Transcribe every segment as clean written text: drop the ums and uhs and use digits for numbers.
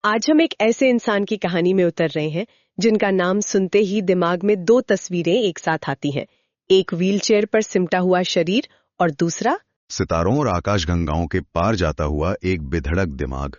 आज हम एक ऐसे इंसान की कहानी में उतर रहे हैं जिनका नाम सुनते ही दिमाग में दो तस्वीरें एक साथ आती हैं। एक व्हीलचेयर पर सिमटा हुआ शरीर और दूसरा सितारों और आकाशगंगाओं के पार जाता हुआ एक बेधड़क दिमाग।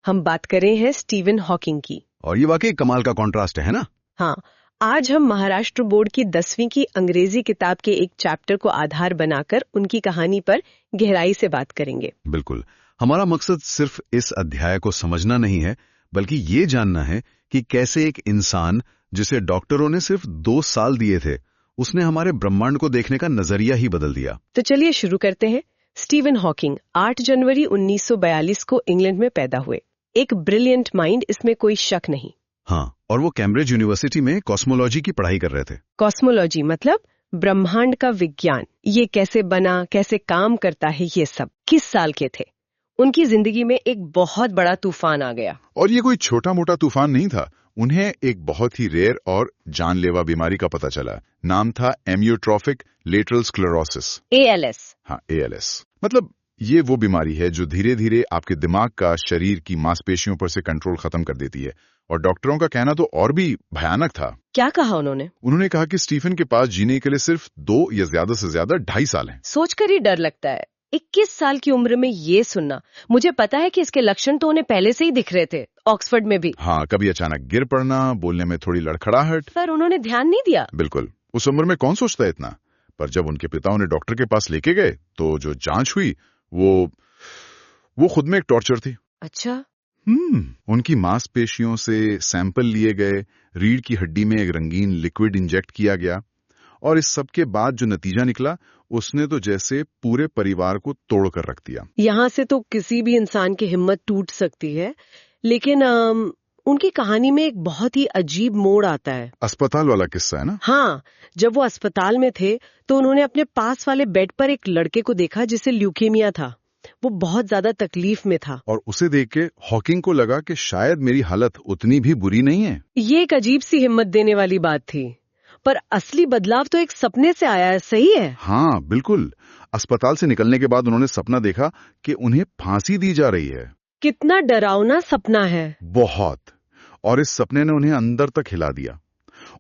हम बात कर रहे हैं स्टीवन हॉकिंग की। और ये वाकई कमाल का कॉन्ट्रास्ट है ना? हाँ, आज हम महाराष्ट्र बोर्ड की 10वीं की अंग्रेजी किताब के एक चैप्टर को आधार बनाकर उनकी कहानी पर गहराई से बात करेंगे। बिल्कुल। हमारा मकसद सिर्फ इस अध्याय को समझना नहीं है, बल्कि ये जानना है कि कैसे एक इंसान जिसे डॉक्टरों ने सिर्फ 2 साल दिए थे, उसने हमारे ब्रह्मांड को देखने का नजरिया ही बदल दिया। तो चलिए शुरू करते हैं। स्टीवन हॉकिंग 8 जनवरी 1942 को इंग्लैंड में पैदा हुए। एक ब्रिलियंट माइंड, इसमें कोई शक नहीं। हाँ, और वो कैम्ब्रिज यूनिवर्सिटी में कॉस्मोलॉजी की पढ़ाई कर रहे थे। कॉस्मोलॉजी मतलब ब्रह्मांड का विज्ञान। ये कैसे बना, कैसे काम करता है, ये सब। किस साल के थे? उनकी जिंदगी में एक बहुत बड़ा तूफान आ गया। और ये कोई छोटा मोटा तूफान नहीं था। उन्हें एक बहुत ही रेयर और जानलेवा बीमारी का पता चला। नाम था एमियोट्रोफिक लेटरल स्क्लेरोसिस, ALS। हाँ, ALS। मतलब ये वो बीमारी है जो धीरे धीरे आपके दिमाग का शरीर की मांसपेशियों पर से कंट्रोल खत्म कर देती है। और डॉक्टरों का कहना तो और भी भयानक था। क्या कहा उन्होंने? उन्होंने कहा कि स्टीफन के पास जीने के लिए सिर्फ 2 या ज्यादा से ज्यादा 2.5 साल हैं। सोचकर ही डर लगता है। 21 साल की उम्र में ये सुनना। मुझे पता है कि इसके लक्षण तो उन्हें पहले से ही दिख रहे थे, ऑक्सफोर्ड में भी। हाँ, कभी अचानक गिर पड़ना, बोलने में थोड़ी लड़खड़ाहट। पर उन्होंने ध्यान नहीं दिया। बिल्कुल, उस उम्र में कौन सोचता है इतना। पर जब उनके पिता उन्हें डॉक्टर के पास लेके गए तो जो जांच हुई वो खुद में एक टॉर्चर थी। अच्छा। उनकी मांसपेशियों से सैंपल लिए गए, रीढ़ की हड्डी में एक रंगीन लिक्विड इंजेक्ट किया गया, और इस सब के बाद जो नतीजा निकला, उसने तो जैसे पूरे परिवार को तोड़ कर रख दिया। यहाँ से तो किसी भी इंसान की हिम्मत टूट सकती है, लेकिन उनकी कहानी में एक बहुत ही अजीब मोड़ आता है। अस्पताल वाला किस्सा है ना? हाँ, जब वो अस्पताल में थे तो उन्होंने अपने पास वाले बेड पर एक लड़के को देखा जिसे ल्यूकेमिया था। वो बहुत ज्यादा तकलीफ में था। और उसे देख के हॉकिंग को लगा कि शायद मेरी हालत उतनी भी बुरी नहीं है। ये एक अजीब सी हिम्मत देने वाली बात थी। पर असली बदलाव तो एक सपने से आया है, सही है? हाँ, बिल्कुल। अस्पताल से निकलने के बाद उन्होंने सपना देखा कि उन्हें फांसी दी जा रही है। कितना डरावना सपना है। बहुत। और इस सपने ने उन्हें अंदर तक हिला दिया।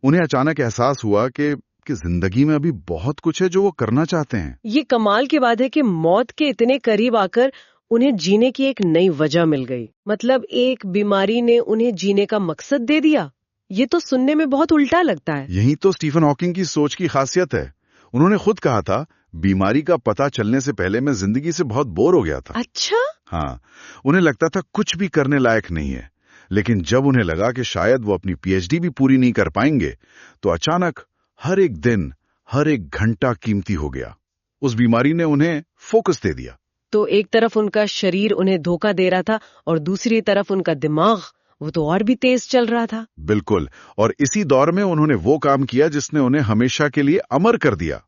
उन्हें अचानक एहसास हुआ कि जिंदगी में अभी बहुत कुछ है जो वो करना चाहते हैं। ये कमाल की बात है कि मौत के इतने करीब आकर उन्हें जीने की एक नई वजह मिल गई। मतलब एक बीमारी ने उन्हें जीने का मकसद दे दिया। ये तो सुनने में बहुत उल्टा लगता है। यही तो स्टीफन हॉकिंग की सोच की खासियत है। उन्होंने खुद कहा था, बीमारी का पता चलने से पहले मैं जिंदगी से बहुत बोर हो गया था। अच्छा? हाँ, उन्हें लगता था कुछ भी करने लायक नहीं है। लेकिन जब उन्हें लगा कि शायद वो अपनी PhD भी पूरी नहीं कर पाएंगे, तो अचानक हर एक दिन, हर एक घंटा कीमती हो गया। उस बीमारी ने उन्हें फोकस दे दिया। तो एक तरफ उनका शरीर उन्हें धोखा दे रहा था और दूसरी तरफ उनका दिमाग, वो तो और भी तेज चल रहा था। बिल्कुल। और इसी दौर में उन्होंने वो काम किया जिसने उन्हें हमेशा के लिए अमर कर दिया।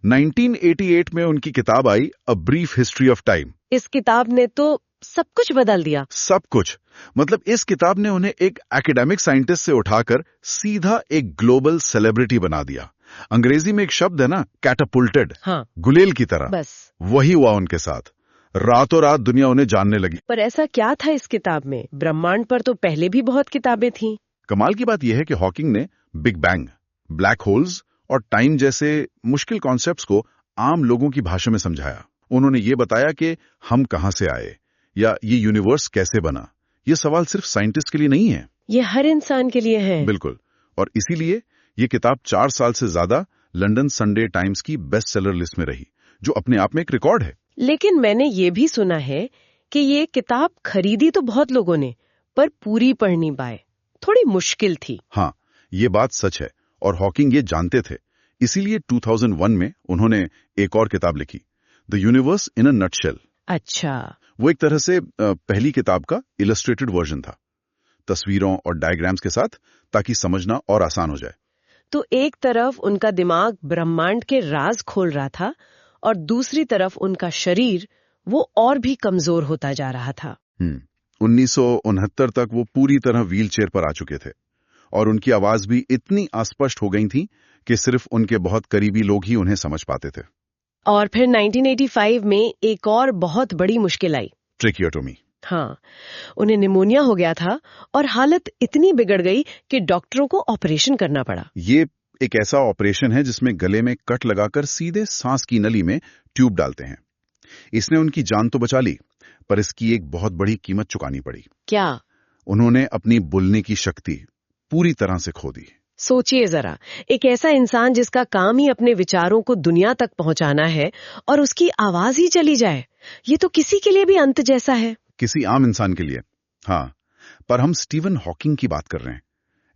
1988 में उनकी किताब आई, a brief history of time. इस किताब ने तो सब कुछ बदल दिया। सब कुछ। मतलब इस किताब ने उन्हें एक एकेडमिक साइंटिस्ट से उठाकर सीधा एक ग्लोबल सेलिब्रिटी बना दिया। अंग्रेजी में एक शब्द है ना, कैटापुल्टेड। हाँ, गुलेल की तरह। बस वही हुआ उनके साथ। रातों रात दुनिया उन्हें जानने लगी। पर ऐसा क्या था इस किताब में? ब्रह्मांड पर तो पहले भी बहुत किताबें थीं। कमाल की बात यह है कि हॉकिंग ने बिग बैंग, ब्लैक होल्स और टाइम जैसे मुश्किल कॉन्सेप्ट्स को आम लोगों की भाषा में समझाया। उन्होंने ये बताया कि हम कहां से आए या ये यूनिवर्स कैसे बना। ये सवाल सिर्फ साइंटिस्ट के लिए नहीं है, ये हर इंसान के लिए है। बिल्कुल। और इसीलिए ये किताब 4 साल से ज्यादा लंदन संडे टाइम्स की बेस्ट सेलर लिस्ट में रही, जो अपने आप में एक रिकॉर्ड है। लेकिन मैंने ये भी सुना है कि ये किताब खरीदी तो बहुत लोगों ने, पर पूरी पढ़ नहीं पाए। थोड़ी मुश्किल थी। हाँ, ये बात सच है और हॉकिंग ये जानते थे। इसीलिए 2001 में उन्होंने एक और किताब लिखी, the universe in a nutshell. अच्छा। वो एक तरह से पहली किताब का इलस्ट्रेटेड वर्जन था, तस्वीरों और डायग्राम्स के साथ, ताकि समझना और आसान हो जाए। तो एक तरफ उनका दिमाग ब्रह्मांड के राज खोल रहा था और दूसरी तरफ उनका शरीर, वो और भी कमजोर होता जा रहा था। 1969 तक वो पूरी तरह व्हीलचेयर पर आ चुके थे और उनकी आवाज भी इतनी अस्पष्ट हो गई थी कि सिर्फ उनके बहुत करीबी लोग ही उन्हें समझ पाते थे। और फिर 1985 में एक और बहुत बड़ी मुश्किल आई, ट्रेकियोटोमी। हाँ, उन्हें निमोनिया हो गया था और हालत इतनी बिगड़ गई कि डॉक्टरों को ऑपरेशन करना पड़ा। ये एक ऐसा ऑपरेशन है जिसमें गले में कट लगाकर सीधे सांस की नली में ट्यूब डालते हैं। इसने उनकी जान तो बचा ली, पर इसकी एक बहुत बड़ी कीमत चुकानी पड़ी। क्या? उन्होंने अपनी बोलने की शक्ति पूरी तरह से खो दी। सोचिए जरा, एक ऐसा इंसान जिसका काम ही अपने विचारों को दुनिया तक पहुंचाना है और उसकी आवाज ही चली जाए, ये तो किसी के लिए भी अंत जैसा है। किसी आम इंसान के लिए, हाँ, पर हम स्टीवन हॉकिंग की बात कर रहे हैं।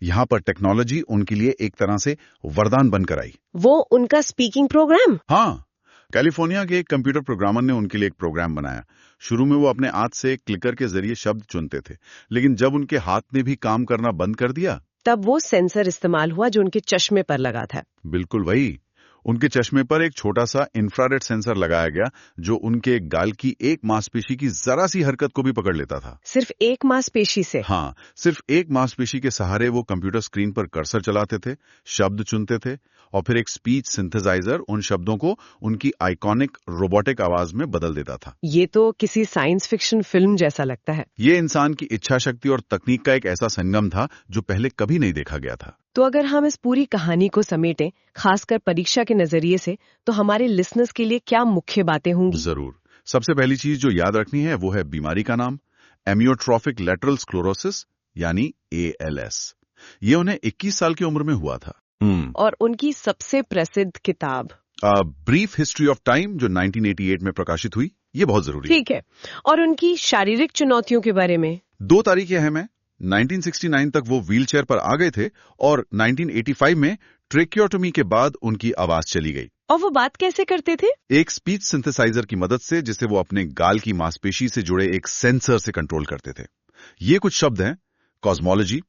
यहाँ पर टेक्नोलॉजी उनके लिए एक तरह से वरदान बनकर आई। वो उनका स्पीकिंग प्रोग्राम? हाँ, कैलिफोर्निया के एक कंप्यूटर प्रोग्रामर ने उनके लिए एक प्रोग्राम बनाया। शुरू में वो अपने हाथ से क्लिकर के जरिए शब्द चुनते थे, लेकिन जब उनके हाथ ने भी काम करना बंद कर दिया, तब वो सेंसर इस्तेमाल हुआ जो उनके चश्मे पर लगा था। बिल्कुल वही। उनके चश्मे पर एक छोटा सा इंफ्रारेड सेंसर लगाया गया जो उनके गाल की एक मांसपेशी की जरा सी हरकत को भी पकड़ लेता था। सिर्फ एक मांसपेशी से? हाँ, सिर्फ एक मांसपेशी के सहारे वो कंप्यूटर स्क्रीन पर कर्सर चलाते थे, शब्द चुनते थे और फिर एक स्पीच सिंथेसाइजर उन शब्दों को उनकी आइकॉनिक रोबोटिक आवाज में बदल देता था। ये तो किसी साइंस फिक्शन फिल्म जैसा लगता है। ये इंसान की इच्छा शक्ति और तकनीक का एक ऐसा संगम था जो पहले कभी नहीं देखा गया था। तो अगर हम इस पूरी कहानी को समेटें, खासकर परीक्षा के नजरिए से, तो हमारे लिसनर्स के लिए क्या मुख्य बातें होंगी? जरूर। सबसे पहली चीज जो याद रखनी है वो है बीमारी का नाम, एमियोट्रोफिक लेटरल स्क्लेरोसिस यानी ALS। ये उन्हें 21 साल की उम्र में हुआ था। और उनकी सबसे प्रसिद्ध किताब ब्रीफ हिस्ट्री ऑफ टाइम जो 1988 में प्रकाशित हुई, ये बहुत जरूरी है। ठीक है। और उनकी शारीरिक चुनौतियों के बारे में? 2 तारीखें हैं। 1969 तक वो व्हीलचेयर पर आ गए थे और 1985 में ट्रेकियोटोमी के बाद उनकी आवाज चली गई। और वो बात कैसे करते थे? एक स्पीच सिंथेसाइजर की मदद से, जिसे वो अपने गाल की मांसपेशी से जुड़े एक सेंसर से कंट्रोल करते थे। ये कुछ शब्द हैं: कॉस्मोलॉजी,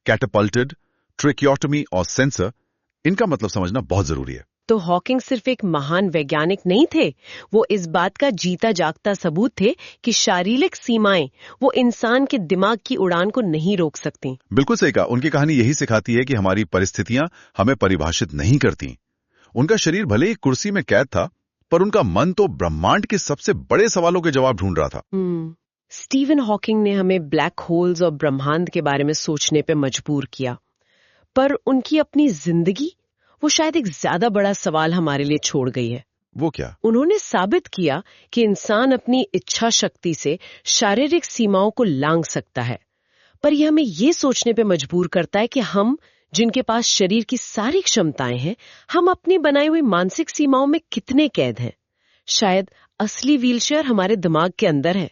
कैटापल्टेड, ट्रेकियोटोमी और सेंसर। इनका मतलब समझना बहुत जरूरी है। तो हॉकिंग सिर्फ एक महान वैज्ञानिक नहीं थे, वो इस बात का जीता जागता सबूत थे कि शारीरिक सीमाएं वो इंसान के दिमाग की उड़ान को नहीं रोक सकती। बिल्कुल सही कहा। उनकी कहानी यही सिखाती है कि हमारी परिस्थितियां हमें परिभाषित नहीं करती। उनका शरीर भले ही कुर्सी में कैद था, पर उनका मन तो ब्रह्मांड के सबसे बड़े सवालों के जवाब ढूंढ रहा था। स्टीवन हॉकिंग ने हमें ब्लैक होल्स और ब्रह्मांड के बारे में सोचने पे मजबूर किया, पर उनकी अपनी जिंदगी वो शायद एक ज्यादा बड़ा सवाल हमारे लिए छोड़ गई है। वो क्या? उन्होंने साबित किया कि इंसान अपनी इच्छा शक्ति से शारीरिक सीमाओं को लांघ सकता है, पर यह हमें ये सोचने पे मजबूर करता है कि हम, जिनके पास शरीर की सारी क्षमताएं हैं, हम अपनी बनाई हुई मानसिक सीमाओं में कितने कैद हैं। शायद असली व्हीलचेयर हमारे दिमाग के अंदर है।